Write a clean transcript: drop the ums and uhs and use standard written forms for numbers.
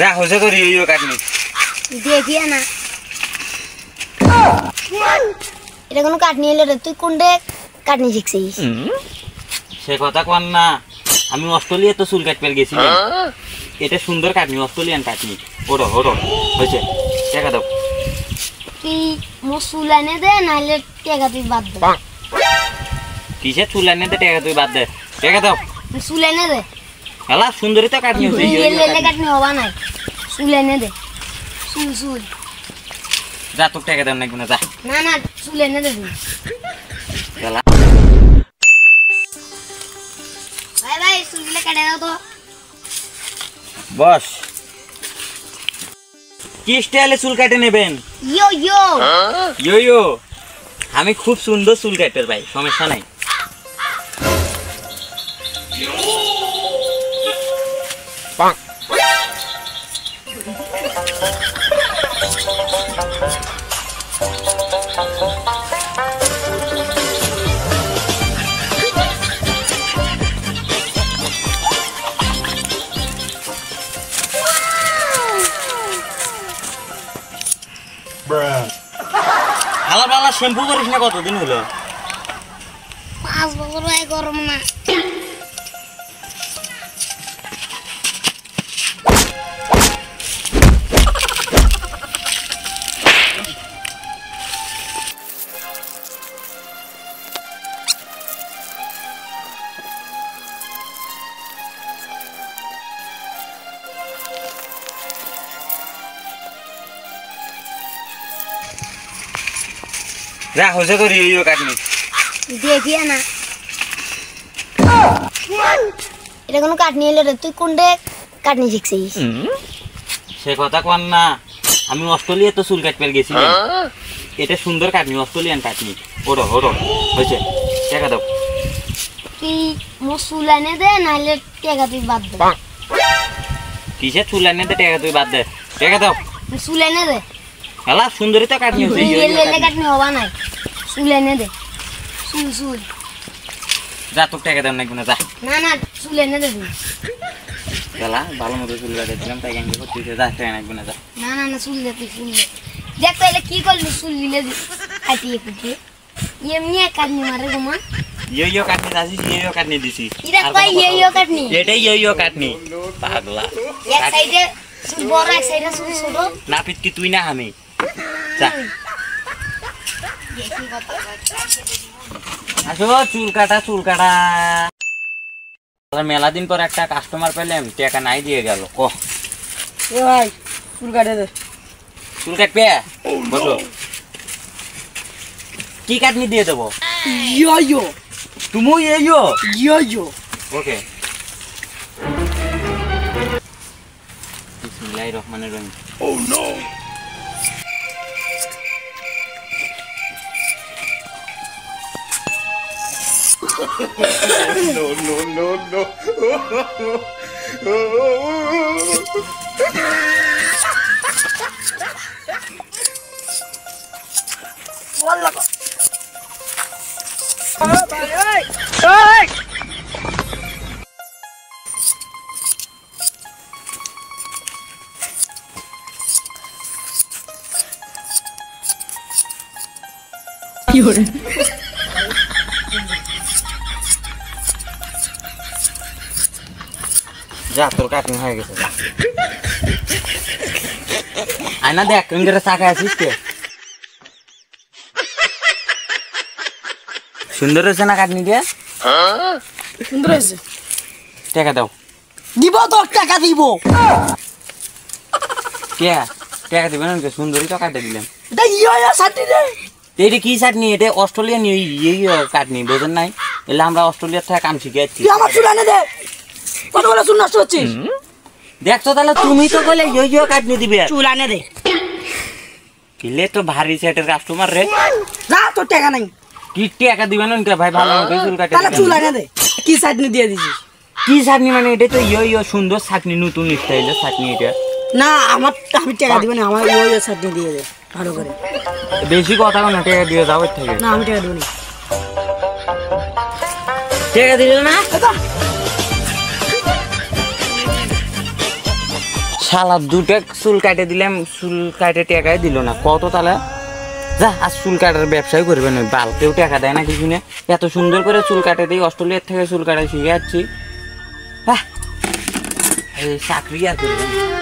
যা হয়েছে তোর ইয়ে কাটনি দেখিয়া না এটা কোনো কাটনি এলে রে তুই কোনটা কাটনি শিখছিস সে কথা কন না আমি অস্ট্রেলিয়া তো চুল কাটতে গেছিলাম এটা সুন্দর কাটনি অস্ট্রেলিয়ান কাটনি ওরো ওরো হয়েছে টাকা দাও তুই মোর চুল এনে দে নাহলে টাকা তুই বাদ দে কিসে চুল এনে দে টাকা তুই বাদ দে টাকা দাও চুল এনে দে হেলা সুন্দরী তো কাটনি এলে কাটনি হবা নাই চুল এনে দে চুল চুল যা তোর টাকা দাও নাকি না যা না না চুল এনে দে তুই হেলা ভাই ভাই চুলগুলো কেটে দাও তো বস কি স্টাইলে চুল কাটে নেবেন ইয়ো ইয়ো ইয়ো ইয়ো আমি খুব সুন্দর চুল কাটার ভাই সমস্যা নাই আলাদা আলাদা শ্যাম্পু করিস না কতদিন হলো 5 বছর হয় গরম না যা হয়েছে তোর ইয়ে কাটনি দেখিয়া না এটা কোনো কাটনি এলে রে তুই কোনটা কাটনি শিখছিস সে কথা কন না আমি অস্ট্রেলিয়া তো চুল কাটতে গেছিলাম এটা সুন্দর কাটনি অস্ট্রেলিয়ান কাটনি ওরো ওরো হয়েছে টাকা দাও তুই মোর চুল এনে দে নাহলে টাকা তুই বাদ দে কিসে চুল এনে দে টাকা তুই বাদ দে টাকা দাও চুল এনে দে হেলা সুন্দরী তো কাটনি এলে কাটনি হবা নাই চুল এনে দে চুল চুল যা তোর টাকা দাও নাকি না যা না না চুল এনে দে তুই হেলা ভালো মতো চুল কাটেছিলাম তাই গাঙ্গে করতে যা টাকা নাকি না যা না না না চুল দে তুই চুল দে দেখ তাহলে কি করলি চুল দিলে কাটিয়ে কুটিয়ে এমনি কাটনি মারে গোমা ইয়ো কাটনি আসিস ইয়ো কাটনি দিছি এটা কই ইয়ো কাটনি এটাই ইয়ো কাটনি পাগলা এক সাইডে চুল বড় এক সাইডে চুল ছোট না পিট কি তুই না আমি যা আসো চুল কাটা মেলা দিন পর একটা কাস্টমার পেলাম টাকা নাই দিয়ে গেল ও ভাই চুল কাটে দে চুল কাটবে বসো কি কাটনি দিয়ে দেবো ইয়ো তুমি ইয়ো ইয়ো ওকে বিসমিল্লাহির রহমানির রহিম ও no no. Wallah. Hey! You're যা তোর কাটনি হয়ে গেছে আয়না দেখ ইংরেজি চাকা আছিস কে সুন্দর হয়েছে না কাটনি দিয়ে সুন্দর হয়েছে টাকা দাও দিব তো টাকা দিব কে টাকা দিবেন না সুন্দরী তো কাটে দিলাম এটা ইয়ো চাটনি রে এটা কি চাটনি এটা অস্ট্রেলিয়ান ইয়ে কাটনি বোঝেন নাই এলে আমরা অস্ট্রেলিয়ার থেকে কাম শিখে যাচ্ছি তুই আমার চুল এনে দে কত বলে চুল নষ্ট হচ্ছিস দেখছো তাহলে তুমি তো বলে ইয়ো কাটনি দিবে চুল এনে দে কিলে তো ভারী সেটের কাস্টমার রে যা তোর টাকা নাই কি টাকা দিবেন না ভাই ভালো মতো চুল কাটে তাহলে চুল এনে দে কি চাটনি দিয়ে দিছিস কি চাটনি মানে এটা তো ইয়ো সুন্দর চাটনি নতুন স্টাইলের চাটনি এটা না আমি টাকা দিব না আমার ইয়ো চাটনি দিয়ে দে ভালো করে বেশি কথা না টাকা দিয়ে যাও থেকে না আমি টাকা দেব না টাকা দিলে না শালা দুটা চুল কাটে দিলাম, চুল কাটে টাকাই দিল না। কত তাহলে যা, আজ চুল কাটার ব্যবসায় করবেন, ওই বাল কেউ টাকা দেয় না কিছু না। এত সুন্দর করে চুল কাটে দিই, অস্ট্রেলিয়ার থেকে চুল কাটা শিখে যাচ্ছি। হ্যাঁ, এই চাকরি আর করবেন।